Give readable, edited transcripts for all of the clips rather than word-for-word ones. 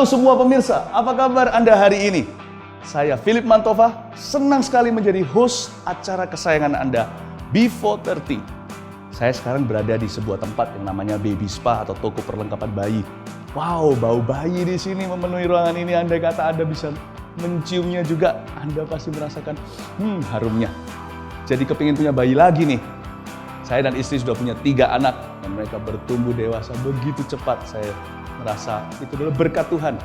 Halo semua pemirsa, apa kabar Anda hari ini? Saya Philip Mantova, senang sekali menjadi host acara kesayangan Anda, Before 30. Saya sekarang berada di sebuah tempat yang namanya Baby Spa atau toko perlengkapan bayi. Wow, bau bayi di sini memenuhi ruangan ini. Andai kata Anda bisa menciumnya juga, Anda pasti merasakan harumnya. Jadi kepingin punya bayi lagi nih. Saya dan istri sudah punya 3 anak dan mereka bertumbuh dewasa begitu cepat. Saya merasa itu adalah berkat Tuhan.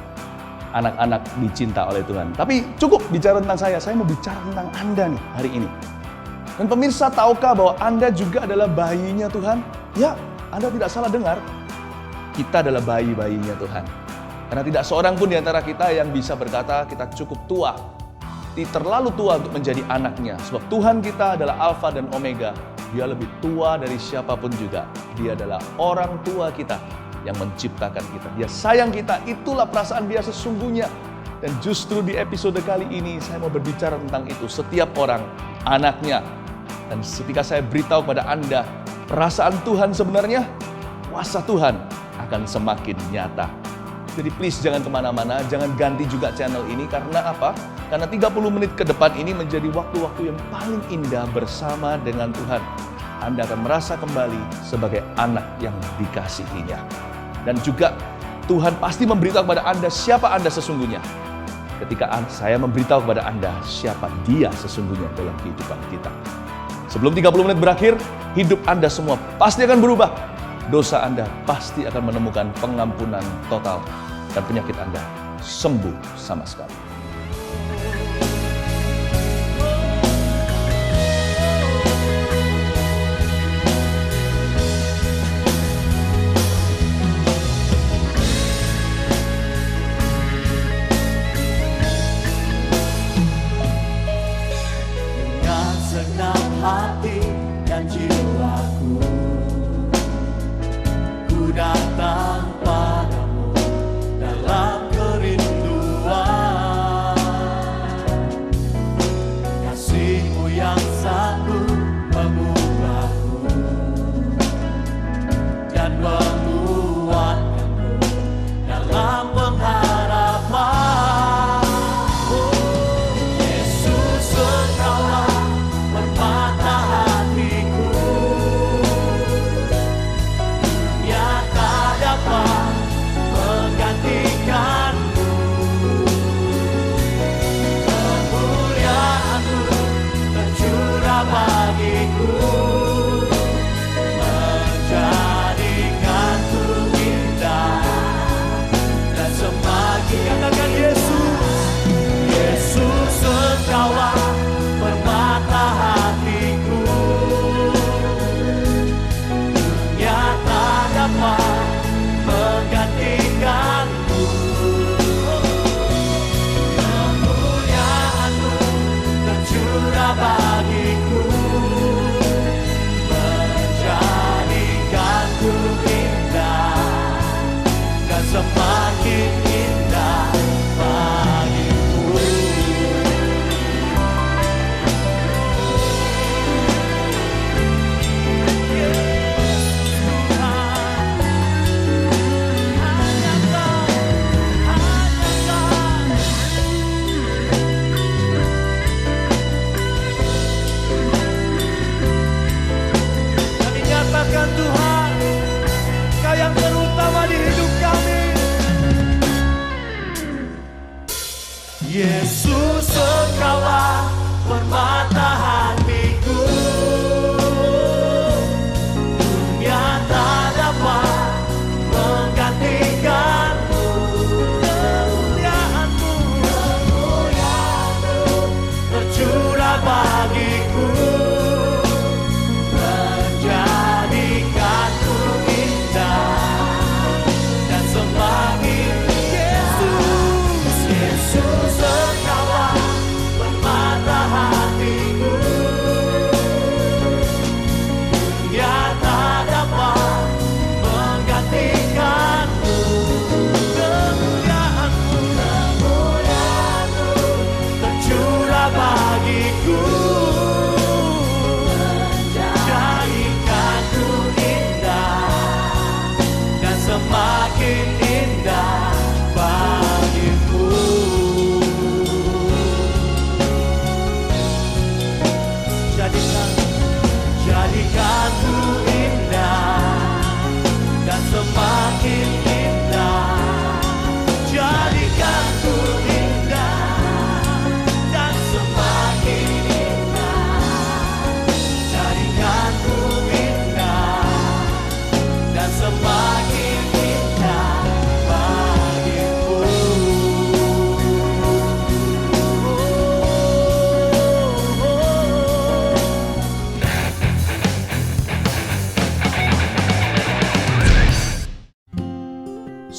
Anak-anak dicinta oleh Tuhan. Tapi cukup bicara tentang saya mau bicara tentang Anda nih hari ini. Dan pemirsa, tahukah bahwa Anda juga adalah bayinya Tuhan? Ya, Anda tidak salah dengar. Kita adalah bayi-bayinya Tuhan. Karena tidak seorang pun di antara kita yang bisa berkata kita cukup tua. Terlalu tua untuk menjadi anaknya. Sebab Tuhan kita adalah Alfa dan Omega. Dia lebih tua dari siapapun juga. Dia adalah orang tua kita yang menciptakan kita. Dia sayang kita, itulah perasaan dia sesungguhnya. Dan justru di episode kali ini saya mau berbicara tentang itu. Setiap orang anaknya. Dan ketika saya beritahu kepada Anda perasaan Tuhan sebenarnya, kuasa Tuhan akan semakin nyata. Jadi please jangan kemana-mana, jangan ganti juga channel ini. Karena apa? Karena 30 menit ke depan ini menjadi waktu-waktu yang paling indah bersama dengan Tuhan. Anda akan merasa kembali sebagai anak yang dikasihinya. Dan juga Tuhan pasti memberitahu kepada Anda siapa Anda sesungguhnya. Ketika saya memberitahu kepada Anda siapa Dia sesungguhnya dalam kehidupan kita. Sebelum 30 menit berakhir, hidup Anda semua pasti akan berubah. Dosa Anda pasti akan menemukan pengampunan total. Dan penyakit Anda sembuh sama sekali. Hati dan jiwaku, ku datang padamu dalam kerinduan.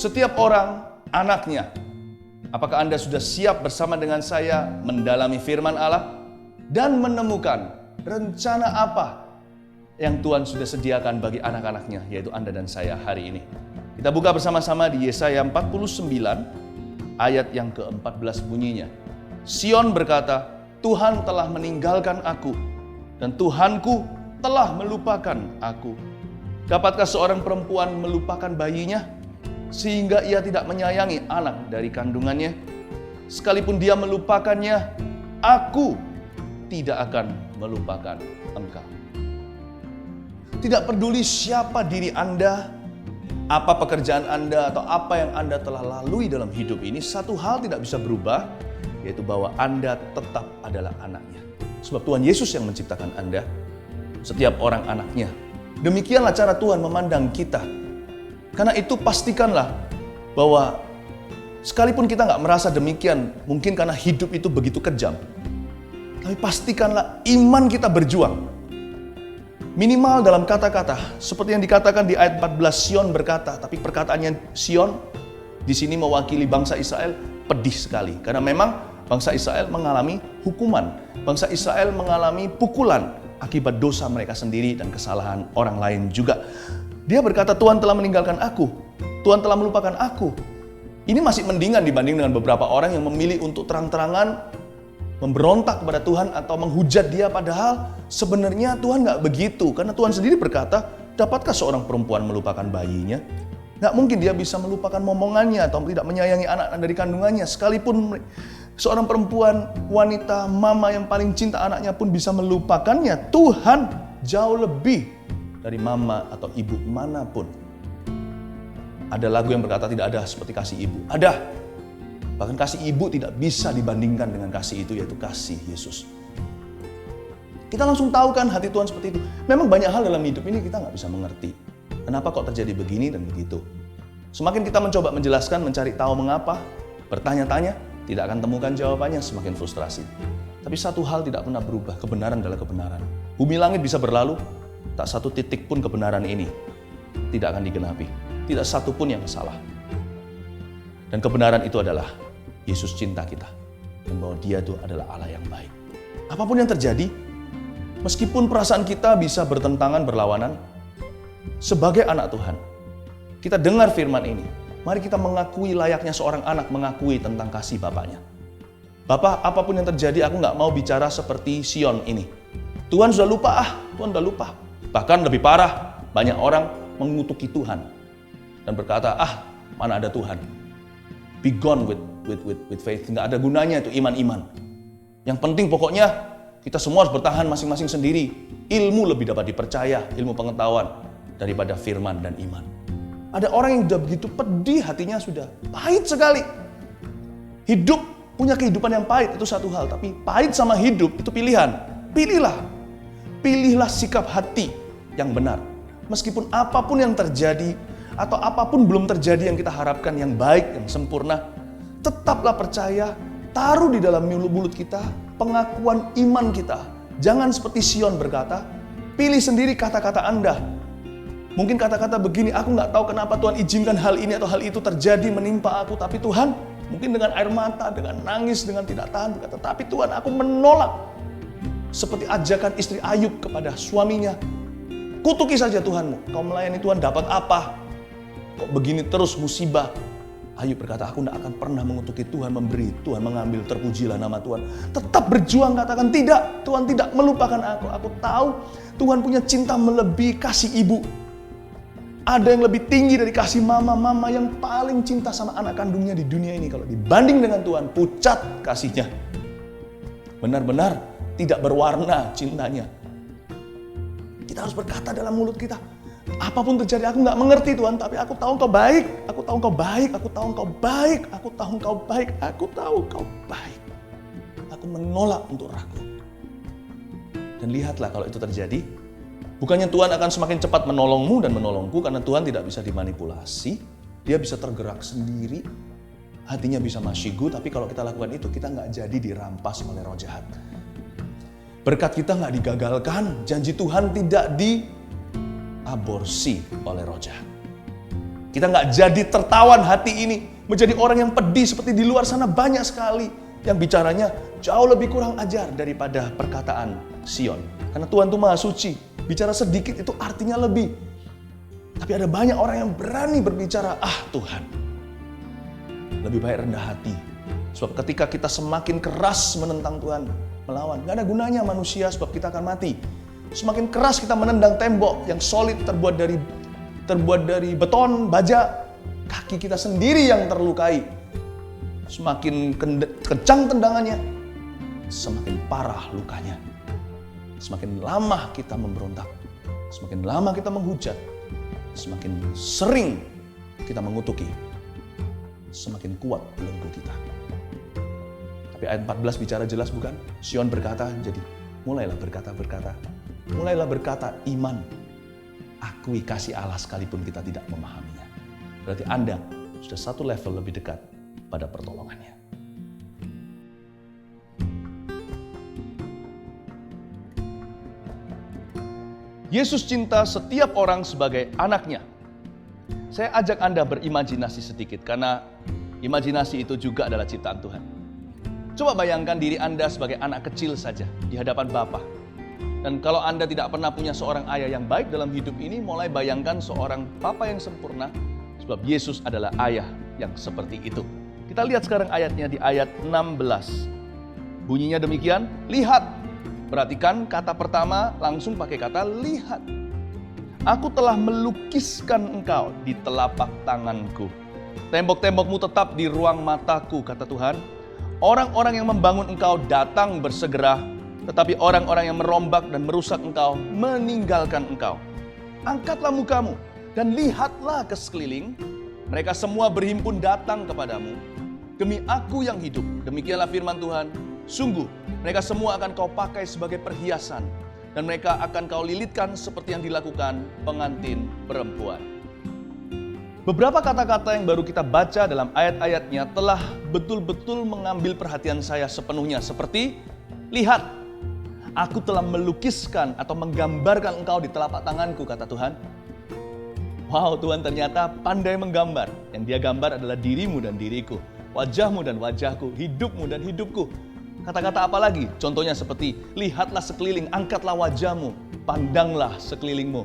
Setiap orang anaknya. Apakah Anda sudah siap bersama dengan saya mendalami firman Allah dan menemukan rencana apa yang Tuhan sudah sediakan bagi anak-anaknya, yaitu Anda dan saya hari ini. Kita buka bersama-sama di Yesaya 49 ayat yang ke-14 bunyinya. Sion berkata, Tuhan telah meninggalkan aku dan Tuhanku telah melupakan aku. Dapatkah seorang perempuan melupakan bayinya sehingga ia tidak menyayangi anak dari kandungannya? Sekalipun dia melupakannya, aku tidak akan melupakan engkau. Tidak peduli siapa diri Anda, apa pekerjaan Anda, atau apa yang Anda telah lalui dalam hidup ini, satu hal tidak bisa berubah, yaitu bahwa Anda tetap adalah anaknya. Sebab Tuhan Yesus yang menciptakan Anda, setiap orang anaknya. Demikianlah cara Tuhan memandang kita. Karena itu pastikanlah bahwa sekalipun kita nggak merasa demikian, mungkin karena hidup itu begitu kejam, tapi pastikanlah iman kita berjuang. Minimal dalam kata-kata, seperti yang dikatakan di ayat 14, Sion berkata, tapi perkataannya Sion di sini mewakili bangsa Israel pedih sekali. Karena memang bangsa Israel mengalami hukuman, bangsa Israel mengalami pukulan akibat dosa mereka sendiri dan kesalahan orang lain juga. Dia berkata, Tuhan telah meninggalkan aku, Tuhan telah melupakan aku. Ini masih mendingan dibanding dengan beberapa orang yang memilih untuk terang-terangan memberontak kepada Tuhan atau menghujat dia, padahal sebenarnya Tuhan nggak begitu. Karena Tuhan sendiri berkata, dapatkah seorang perempuan melupakan bayinya? Nggak mungkin dia bisa melupakan momongannya atau tidak menyayangi anak dari kandungannya. Sekalipun seorang perempuan, wanita, mama yang paling cinta anaknya pun bisa melupakannya, Tuhan jauh lebih dari mama atau ibu manapun. Ada lagu yang berkata tidak ada seperti kasih ibu. Ada. Bahkan kasih ibu tidak bisa dibandingkan dengan kasih itu, yaitu kasih Yesus. Kita langsung tahu kan hati Tuhan seperti itu. Memang banyak hal dalam hidup ini kita nggak bisa mengerti. Kenapa kok terjadi begini dan begitu. Semakin kita mencoba menjelaskan, mencari tahu mengapa, bertanya-tanya, tidak akan temukan jawabannya, semakin frustrasi. Tapi satu hal tidak pernah berubah, kebenaran adalah kebenaran. Bumi langit bisa berlalu, tak satu titik pun kebenaran ini tidak akan digenapi. Tidak satu pun yang salah. Dan kebenaran itu adalah Yesus cinta kita. Dan bahwa dia itu adalah Allah yang baik. Apapun yang terjadi, meskipun perasaan kita bisa bertentangan, berlawanan, sebagai anak Tuhan, kita dengar firman ini. Mari kita mengakui layaknya seorang anak mengakui tentang kasih bapaknya. Bapak, apapun yang terjadi, aku nggak mau bicara seperti Sion ini. Tuhan sudah lupa, Tuhan sudah lupa. Bahkan lebih parah, banyak orang mengutuki Tuhan dan berkata, mana ada Tuhan. Be gone with faith. Nggak ada gunanya itu iman-iman. Yang penting pokoknya kita semua harus bertahan masing-masing sendiri. Ilmu lebih dapat dipercaya, ilmu pengetahuan daripada firman dan iman. Ada orang yang sudah begitu pedih, hatinya sudah pahit sekali. Hidup punya kehidupan yang pahit itu satu hal, tapi pahit sama hidup itu pilihan. Pilihlah sikap hati yang benar. Meskipun apapun yang terjadi atau apapun belum terjadi yang kita harapkan yang baik, yang sempurna, tetaplah percaya, taruh di dalam mulut kita pengakuan iman kita. Jangan seperti Sion berkata, pilih sendiri kata-kata Anda. Mungkin kata-kata begini, aku nggak tahu kenapa Tuhan izinkan hal ini atau hal itu terjadi menimpa aku, tapi Tuhan, mungkin dengan air mata, dengan nangis, dengan tidak tahan berkata, tapi Tuhan, aku menolak. Seperti ajakan istri Ayub kepada suaminya, kutuki saja Tuhanmu, kau melayani Tuhan dapat apa? Kok begini terus musibah? Ayub berkata, aku tidak akan pernah mengutuki Tuhan, memberi Tuhan mengambil, terpujilah nama Tuhan. Tetap berjuang, katakan tidak, Tuhan tidak melupakan aku. Aku tahu Tuhan punya cinta melebihi kasih ibu. Ada yang lebih tinggi dari kasih mama yang paling cinta sama anak kandungnya di dunia ini. Kalau dibanding dengan Tuhan, pucat kasihnya. Benar-benar tidak berwarna cintanya. Kita harus berkata dalam mulut kita, apapun terjadi, aku nggak mengerti Tuhan, tapi aku tahu Engkau baik, aku tahu Engkau baik, aku tahu Engkau baik, aku tahu Engkau baik, aku tahu Engkau baik. Aku menolak untuk ragu. Dan lihatlah kalau itu terjadi, bukannya Tuhan akan semakin cepat menolongmu dan menolongku, karena Tuhan tidak bisa dimanipulasi, dia bisa tergerak sendiri, hatinya bisa masyigu, tapi kalau kita lakukan itu, kita nggak jadi dirampas oleh roh jahat. Berkat kita nggak digagalkan, janji Tuhan tidak diaborsi oleh roh jahat. Kita nggak jadi tertawan hati ini menjadi orang yang pedih seperti di luar sana banyak sekali yang bicaranya jauh lebih kurang ajar daripada perkataan Sion. Karena Tuhan itu Maha Suci, bicara sedikit itu artinya lebih. Tapi ada banyak orang yang berani berbicara, Tuhan, lebih baik rendah hati. Sebab ketika kita semakin keras menentang Tuhan, melawan, gak ada gunanya manusia sebab kita akan mati. Semakin keras kita menendang tembok yang solid terbuat dari beton, baja, kaki kita sendiri yang terlukai. Semakin kencang tendangannya, semakin parah lukanya. Semakin lama kita memberontak, semakin lama kita menghujat, semakin sering kita mengutuki, semakin kuat belenggu kita. Tapi ayat 14 bicara jelas bukan? Sion berkata, jadi mulailah berkata, mulailah berkata iman. Akui kasih Allah sekalipun kita tidak memahaminya. Berarti Anda sudah satu level lebih dekat pada pertolongannya. Yesus cinta setiap orang sebagai anaknya. Saya ajak Anda berimajinasi sedikit, karena imajinasi itu juga adalah ciptaan Tuhan. Coba bayangkan diri Anda sebagai anak kecil saja di hadapan Bapa. Dan kalau Anda tidak pernah punya seorang ayah yang baik dalam hidup ini, mulai bayangkan seorang Papa yang sempurna, sebab Yesus adalah ayah yang seperti itu. Kita lihat sekarang ayatnya di ayat 16. Bunyinya demikian, lihat. Perhatikan kata pertama langsung pakai kata lihat. Aku telah melukiskan engkau di telapak tanganku. Tembok-tembokmu tetap di ruang mataku, kata Tuhan. Orang-orang yang membangun engkau datang bersegera, tetapi orang-orang yang merombak dan merusak engkau meninggalkan engkau. Angkatlah mukamu dan lihatlah ke sekeliling. Mereka semua berhimpun datang kepadamu. Demi aku yang hidup, demikianlah firman Tuhan. Sungguh, mereka semua akan kau pakai sebagai perhiasan, dan mereka akan kau lilitkan seperti yang dilakukan pengantin perempuan. Beberapa kata-kata yang baru kita baca dalam ayat-ayatnya telah betul-betul mengambil perhatian saya sepenuhnya. Seperti, lihat, aku telah melukiskan atau menggambarkan engkau di telapak tanganku, kata Tuhan. Wow, Tuhan ternyata pandai menggambar. Yang dia gambar adalah dirimu dan diriku, wajahmu dan wajahku, hidupmu dan hidupku. Kata-kata apa lagi? Contohnya seperti, lihatlah sekeliling, angkatlah wajahmu, pandanglah sekelilingmu.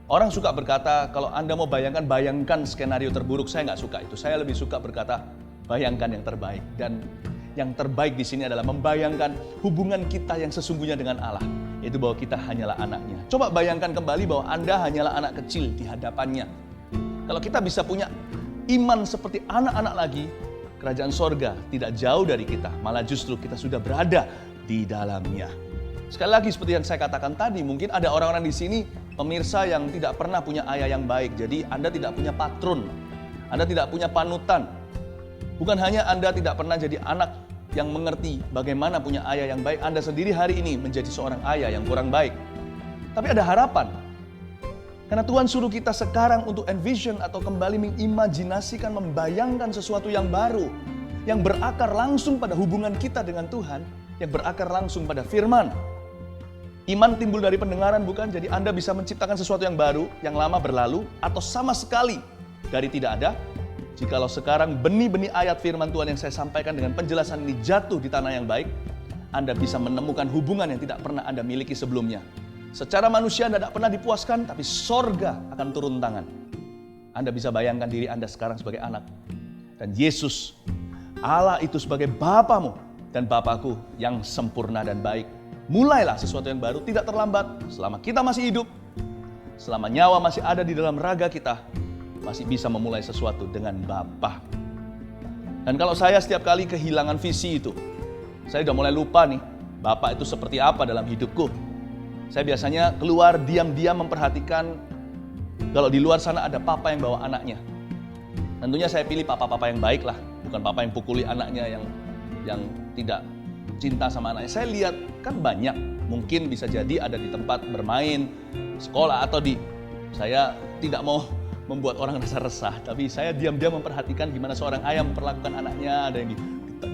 Orang suka berkata, kalau Anda mau bayangkan skenario terburuk. Saya nggak suka itu. Saya lebih suka berkata, bayangkan yang terbaik. Dan yang terbaik di sini adalah membayangkan hubungan kita yang sesungguhnya dengan Allah. Yaitu bahwa kita hanyalah anaknya. Coba bayangkan kembali bahwa Anda hanyalah anak kecil di hadapannya. Kalau kita bisa punya iman seperti anak-anak lagi, kerajaan sorga tidak jauh dari kita, malah justru kita sudah berada di dalamnya. Sekali lagi seperti yang saya katakan tadi, mungkin ada orang-orang di sini, pemirsa yang tidak pernah punya ayah yang baik. Jadi Anda tidak punya patron, Anda tidak punya panutan. Bukan hanya Anda tidak pernah jadi anak yang mengerti bagaimana punya ayah yang baik, Anda sendiri hari ini menjadi seorang ayah yang kurang baik. Tapi ada harapan. Karena Tuhan suruh kita sekarang untuk envision atau kembali mengimajinasikan, membayangkan sesuatu yang baru. Yang berakar langsung pada hubungan kita dengan Tuhan. Yang berakar langsung pada firman. Iman timbul dari pendengaran bukan? Jadi Anda bisa menciptakan sesuatu yang baru, yang lama berlalu, atau sama sekali dari tidak ada. Jikalau sekarang benih-benih ayat firman Tuhan yang saya sampaikan dengan penjelasan ini jatuh di tanah yang baik, Anda bisa menemukan hubungan yang tidak pernah Anda miliki sebelumnya. Secara manusia Anda tidak pernah dipuaskan, tapi sorga akan turun tangan. Anda bisa bayangkan diri Anda sekarang sebagai anak. Dan Yesus, Allah itu sebagai Bapamu dan Bapakku yang sempurna dan baik. Mulailah sesuatu yang baru, tidak terlambat. Selama kita masih hidup, selama nyawa masih ada di dalam raga kita, masih bisa memulai sesuatu dengan Bapa. Dan kalau saya setiap kali kehilangan visi itu, saya udah mulai lupa nih, Bapa itu seperti apa dalam hidupku. Saya biasanya keluar diam-diam memperhatikan kalau di luar sana ada papa yang bawa anaknya. Tentunya saya pilih papa-papa yang baik lah, bukan papa yang pukuli anaknya yang tidak cinta sama anaknya. Saya lihat kan banyak, mungkin bisa jadi ada di tempat bermain, sekolah atau saya tidak mau membuat orang rasa resah, tapi saya diam-diam memperhatikan gimana seorang ayah memperlakukan anaknya. Ada yang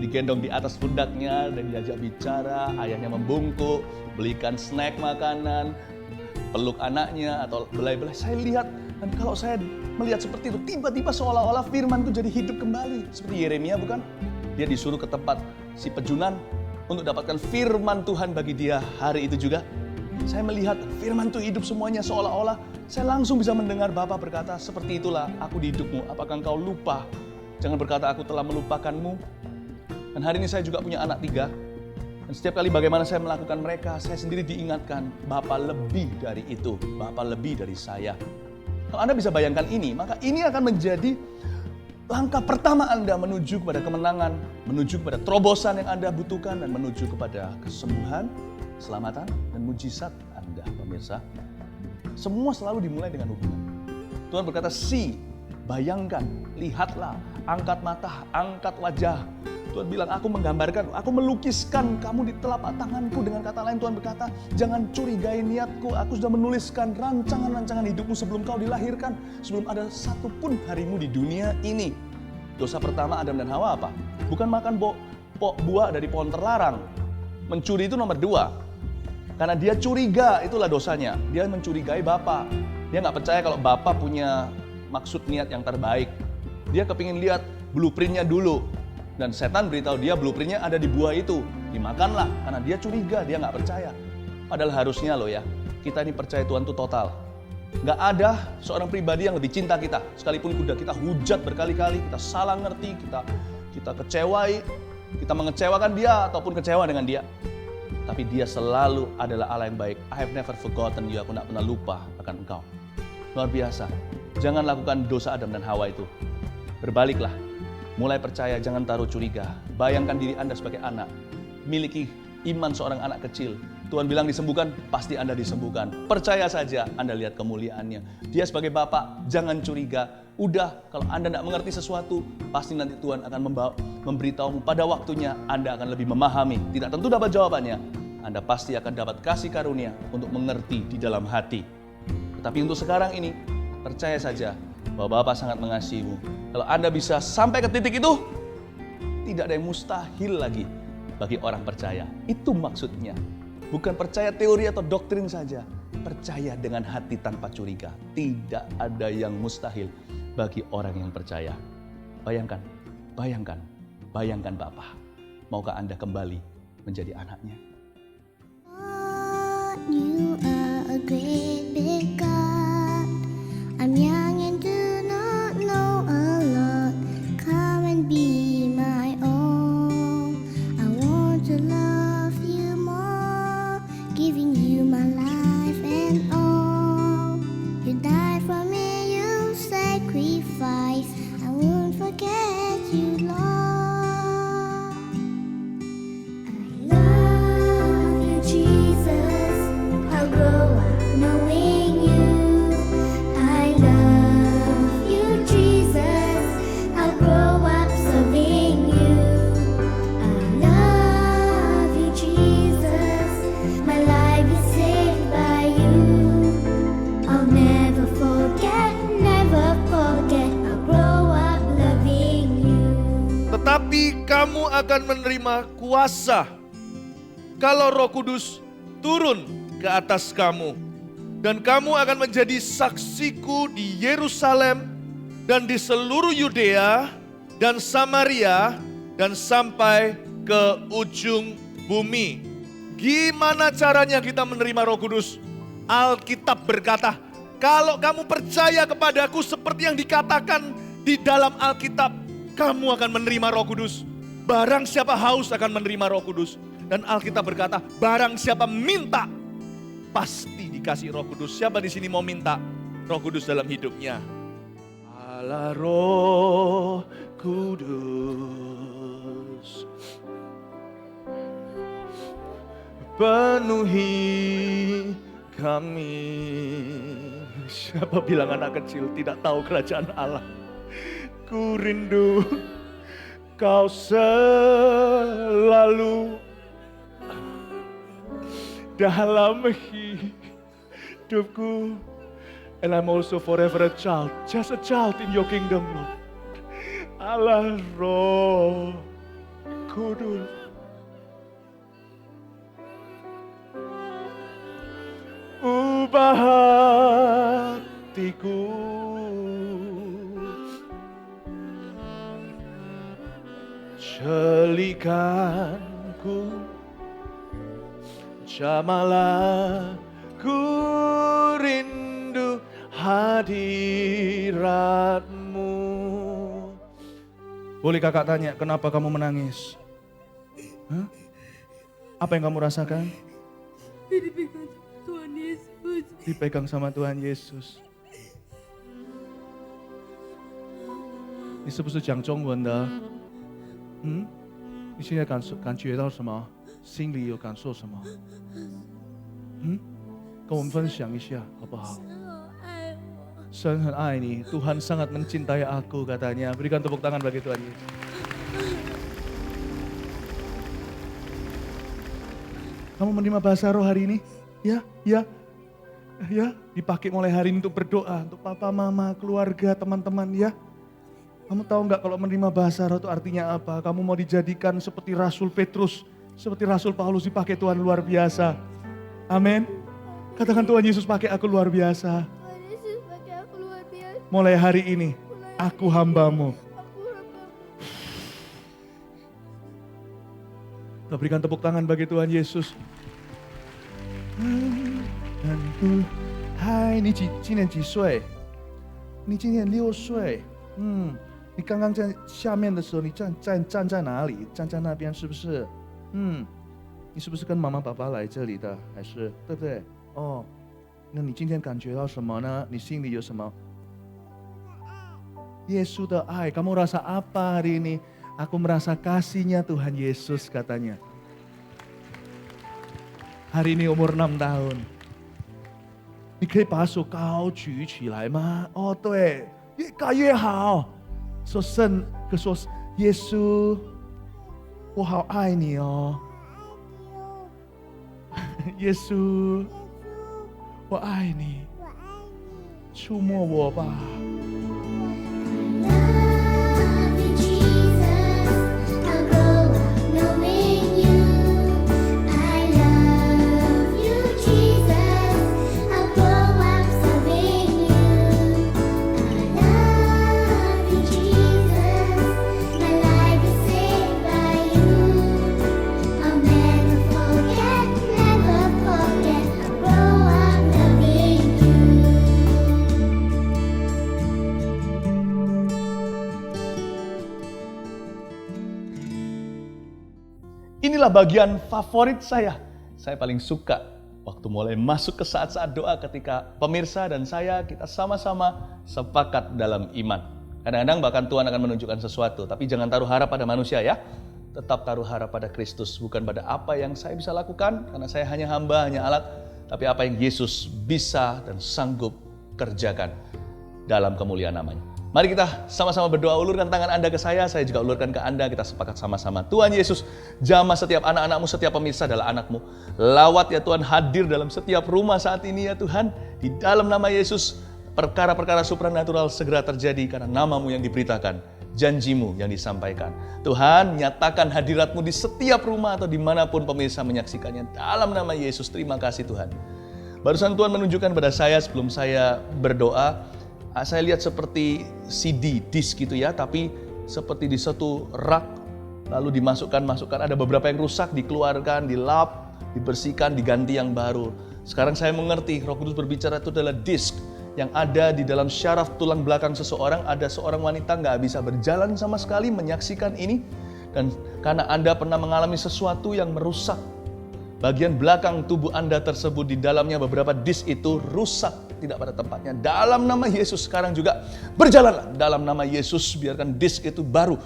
digendong di atas pundaknya dan diajak bicara, ayahnya membungkuk, belikan snack makanan, peluk anaknya atau belai-belai. Saya lihat Dan kalau saya melihat seperti itu, tiba-tiba seolah-olah firman itu jadi hidup kembali. Seperti Yeremia bukan? Dia disuruh ke tempat si pejunan untuk dapatkan firman Tuhan bagi dia hari itu juga. Saya melihat firman itu hidup semuanya, seolah-olah saya langsung bisa mendengar Bapa berkata, seperti itulah aku di hidupmu, apakah engkau lupa? Jangan berkata aku telah melupakanmu. Dan hari ini saya juga punya anak 3. Dan setiap kali bagaimana saya melakukan mereka, saya sendiri diingatkan, Bapa lebih dari itu, Bapa lebih dari saya. Kalau Anda bisa bayangkan ini, maka ini akan menjadi langkah pertama Anda menuju kepada kemenangan, menuju kepada terobosan yang Anda butuhkan, dan menuju kepada kesembuhan, keselamatan, dan mujizat Anda, pemirsa. Semua selalu dimulai dengan hubungan. Tuhan berkata, bayangkan, lihatlah, angkat mata, angkat wajah. Tuhan bilang, aku menggambarkan, aku melukiskan kamu di telapak tanganku. Dengan kata lain Tuhan berkata, jangan curigai niatku. Aku sudah menuliskan rancangan-rancangan hidupmu sebelum kau dilahirkan. Sebelum ada satupun harimu di dunia ini. Dosa pertama Adam dan Hawa apa? Bukan makan buah dari pohon terlarang. Mencuri itu nomor 2. Karena dia curiga, itulah dosanya. Dia mencurigai Bapa. Dia nggak percaya kalau Bapa punya maksud niat yang terbaik. Dia kepingin lihat blueprintnya dulu. Dan setan beritahu dia blueprintnya ada di buah itu. Dimakanlah, karena dia curiga, dia nggak percaya. Padahal harusnya loh ya, kita ini percaya Tuhan itu total. Nggak ada seorang pribadi yang lebih cinta kita. Sekalipun udah kita hujat berkali-kali, kita salah ngerti, kita kecewai, kita mengecewakan dia ataupun kecewa dengan dia. Tapi dia selalu adalah Allah yang baik. I have never forgotten you, aku nggak pernah lupa akan engkau. Luar biasa. Jangan lakukan dosa Adam dan Hawa itu. Berbaliklah. Mulai percaya, jangan taruh curiga. Bayangkan diri Anda sebagai anak. Miliki iman seorang anak kecil. Tuhan bilang disembuhkan, pasti Anda disembuhkan. Percaya saja, Anda lihat kemuliaannya. Dia sebagai Bapa, jangan curiga. Udah, kalau Anda tidak mengerti sesuatu, pasti nanti Tuhan akan memberitahumu pada waktunya. Anda akan lebih memahami. Tidak tentu dapat jawabannya. Anda pasti akan dapat kasih karunia untuk mengerti di dalam hati. Tetapi untuk sekarang ini, percaya saja bahwa Bapa sangat mengasihimu. Kalau Anda bisa sampai ke titik itu, tidak ada yang mustahil lagi bagi orang percaya. Itu maksudnya. Bukan percaya teori atau doktrin saja. Percaya dengan hati tanpa curiga. Tidak ada yang mustahil bagi orang yang percaya. Bayangkan, bayangkan, bayangkan Bapa. Maukah Anda kembali menjadi anaknya? You are a great big God. I'm young and do not know a lot. Come and be my own. I want to love you more, giving you my life and all. You died for me, you sacrifice. I won't forget you, Lord. I love you, Jesus. I'll grow up knowing you. I love you, Jesus. I'll grow up serving you. I love you, Jesus. My life is saved by you. I'll never forget, never forget. I'll grow up loving you. Tetapi kamu akan menerima kuasa kalau Roh Kudus turun ke atas kamu. Dan kamu akan menjadi saksiku di Yerusalem dan di seluruh Yudea dan Samaria dan sampai ke ujung bumi. Gimana caranya kita menerima Roh Kudus? Alkitab berkata, kalau kamu percaya kepadaku seperti yang dikatakan di dalam Alkitab, kamu akan menerima Roh Kudus. Barang siapa haus akan menerima Roh Kudus. Dan Alkitab berkata, barang siapa minta, pasti dikasih Roh Kudus. Siapa di sini mau minta Roh Kudus dalam hidupnya? Allah Roh Kudus, penuhi kami. Siapa bilang anak kecil tidak tahu kerajaan Allah? Ku rindu kau selalu dalam hidupku. And I'm also forever a child, just a child in your kingdom, Lord. Allah Roh Kudus, ubah hatiku berikanku, jamalah ku rindu hadiratmu. Boleh kakak tanya, kenapa kamu menangis? Hah? Apa yang kamu rasakan? Dipegang Tuhan Yesus. Dipegang sama Tuhan Yesus. 你是不是讲中文的？你现在感觉到什么？心里有感受什么？跟我们分享一下好不好？ 神很爱你, Tuhan sangat mencintai aku katanya. Berikan tepuk tangan bagi Tuhan Yesus. Kamu menerima bahasa roh hari ini? Ya, dipakai mulai hari ini untuk berdoa, untuk papa, mama, keluarga, teman-teman ya. Kamu tahu nggak kalau menerima bahasa roh itu artinya apa? Kamu mau dijadikan seperti Rasul Petrus, seperti Rasul Paulus dipakai Tuhan luar biasa. Amin. Katakan Tuhan Yesus pakai aku luar biasa. Tuhan Yesus pakai aku luar biasa. Mulai hari ini, aku hambamu. Kita berikan tepuk tangan bagi Tuhan Yesus. Dan ku, hai, 你今年几岁？你今年6岁。你刚刚在下面的时候，你站在哪里？站在那边是不是？你是不是跟妈妈爸爸来这里的？还是对不对？哦，那你今天感觉到什么呢？你心里有什么？ Yesus的爱, kamu rasa apa hari ini? Aku merasa kasihnya Tuhan Yesus katanya. Hari ini umur 6 tahun. 你可以把手高举起来吗？哦，对，越高越好。说耶稣，我好爱你哦。耶稣，我爱你，触摸我吧。 Love you, Jesus. I'll grow up knowing you. I love you, Jesus. I'll grow up serving you. I love you, Jesus. My life is saved by you. I'll never forget. I'll grow up loving you. Inilah bagian favorit saya. Saya paling suka waktu mulai masuk ke saat-saat doa ketika pemirsa dan saya kita sama-sama sepakat dalam iman. Kadang-kadang bahkan Tuhan akan menunjukkan sesuatu, tapi jangan taruh harap pada manusia ya. Tetap taruh harap pada Kristus, bukan pada apa yang saya bisa lakukan, karena saya hanya hamba, hanya alat, tapi apa yang Yesus bisa dan sanggup kerjakan dalam kemuliaan namanya. Mari kita sama-sama berdoa, ulurkan tangan Anda ke saya juga ulurkan ke Anda, kita sepakat sama-sama. Tuhan Yesus, jamah setiap anak-anakmu, setiap pemirsa adalah anakmu. Lawat ya Tuhan, hadir dalam setiap rumah saat ini ya Tuhan. Di dalam nama Yesus, perkara-perkara supranatural segera terjadi karena namamu yang diberitakan, janjimu yang disampaikan. Tuhan, nyatakan hadiratmu di setiap rumah atau dimanapun pemirsa menyaksikannya. Dalam nama Yesus, terima kasih Tuhan. Barusan Tuhan menunjukkan pada saya sebelum saya berdoa, saya lihat seperti CD, disk gitu ya, tapi seperti di satu rak, lalu dimasukkan, ada beberapa yang rusak, dikeluarkan, dilap, dibersihkan, diganti yang baru. Sekarang saya mengerti, Roh Kudus berbicara itu adalah disk yang ada di dalam syaraf tulang belakang seseorang. Ada seorang wanita nggak bisa berjalan sama sekali menyaksikan ini, dan karena Anda pernah mengalami sesuatu yang merusak bagian belakang tubuh Anda tersebut, di dalamnya beberapa disk itu rusak, tidak pada tempatnya. Dalam nama Yesus sekarang juga berjalanlah. Dalam nama Yesus biarkan disk itu baru.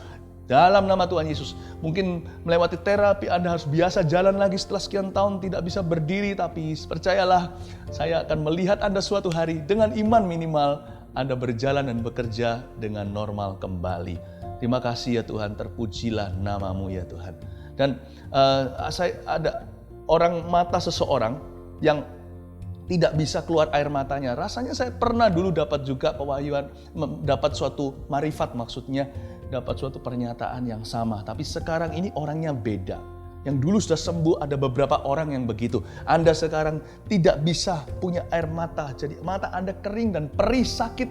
Dalam nama Tuhan Yesus. Mungkin melewati terapi Anda harus biasa jalan lagi setelah sekian tahun tidak bisa berdiri. Tapi percayalah, saya akan melihat Anda suatu hari dengan iman minimal. Anda berjalan dan bekerja dengan normal kembali. Terima kasih ya Tuhan, terpujilah namamu ya Tuhan. Dan saya ada orang mata seseorang yang tidak bisa keluar air matanya. Rasanya saya pernah dulu dapat juga pewahyuan, dapat suatu marifat, maksudnya dapat suatu pernyataan yang sama. Tapi sekarang ini orangnya beda. Yang dulu sudah sembuh, ada beberapa orang yang begitu. Anda sekarang tidak bisa punya air mata. Jadi mata Anda kering dan perih, sakit.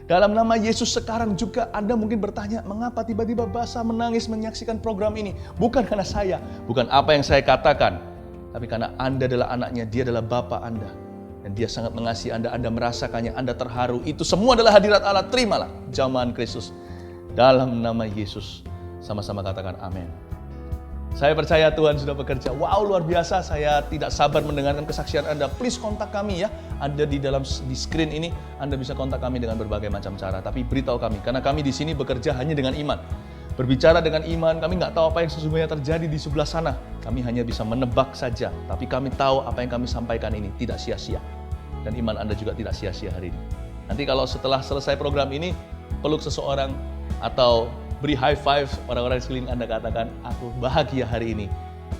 Dalam nama Yesus sekarang juga Anda mungkin bertanya, mengapa tiba-tiba basah menangis menyaksikan program ini? Bukan karena saya, bukan apa yang saya katakan, tapi karena Anda adalah anaknya, dia adalah Bapa Anda. Dan dia sangat mengasihi Anda merasakannya, Anda terharu. Itu semua adalah hadirat Allah, terimalah jamahan Kristus. Dalam nama Yesus, sama-sama katakan amin. Saya percaya Tuhan sudah bekerja. Wow, luar biasa. Saya tidak sabar mendengarkan kesaksian Anda. Please kontak kami ya. Ada di screen ini. Anda bisa kontak kami dengan berbagai macam cara. Tapi beritahu kami, karena kami di sini bekerja hanya dengan iman. Berbicara dengan iman, kami nggak tahu apa yang sesungguhnya terjadi di sebelah sana. Kami hanya bisa menebak saja. Tapi kami tahu apa yang kami sampaikan ini tidak sia-sia. Dan iman Anda juga tidak sia-sia hari ini. Nanti kalau setelah selesai program ini, peluk seseorang atau beri high five orang-orang di sekeliling Anda, katakan, aku bahagia hari ini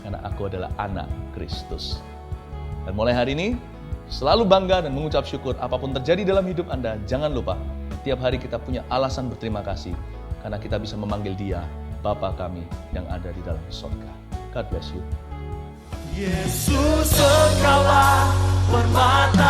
karena aku adalah anak Kristus. Dan mulai hari ini, selalu bangga dan mengucap syukur apapun terjadi dalam hidup Anda. Jangan lupa, tiap hari kita punya alasan berterima kasih karena kita bisa memanggil Dia Bapa kami yang ada di dalam surga. God bless you. Yesus, Engkaulah permata